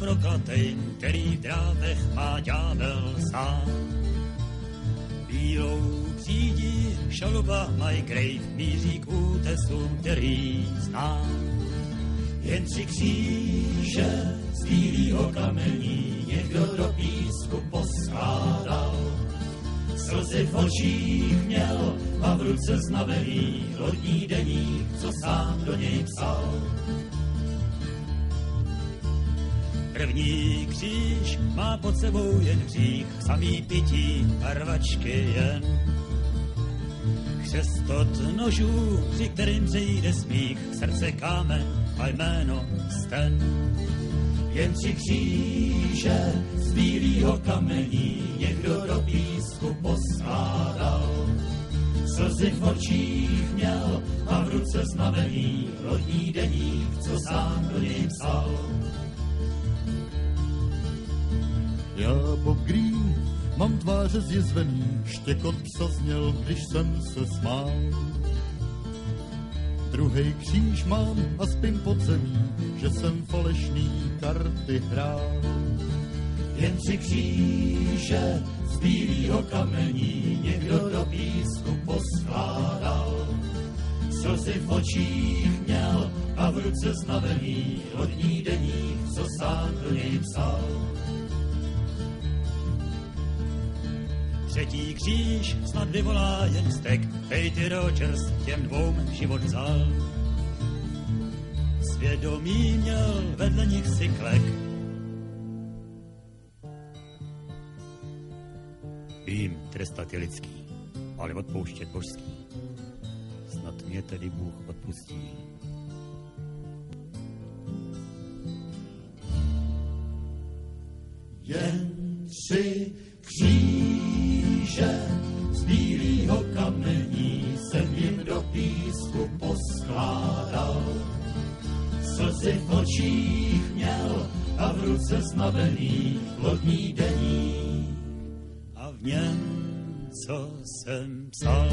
prokletej, který v drátech má ďábel sám. Bílou přídí šaluba Majgrave míří k útesům, který znám. Jen 3 kříže z bílýho kamení někdo do písku poskládal. Slzy v očích měl a v ruce znavený lodní deník, co sám do něj psal. První kříž má pod sebou jen hřích, samý pití a rvačky jen. Křest od nožů, při kterým přejde smích, srdce kámen a jméno sten. Jen 3 kříže z bílýho kamení někdo do písku poskládal. Slzy v očích měl a v ruce znamený lodní deník, co sám do něj psal. Já Bob Green mám tváře zjezvený, štěkot psa zněl, když jsem se smál. Druhej kříž mám a spím pod zemí, že jsem falešný karty hrál. Jen 3 kříže z bílýho kamení někdo do písku poskládal. Slzy v očích měl a v ruce znavený lodní deník, co sám do něj psal. Třetí kříž snad vyvolá jen vztek, Katie Rogers těm 2 život vzal. Svědomí měl vedle nich si klek. Vím, trestat je lidský, ale odpouštět božský. Snad mě tedy Bůh odpustí. Jen 3 kříže z bílýho kamení jsem jim do písku poskládal. Slzy v očích měl a v ruce znavený lodní deník a v něm, co jsem psal.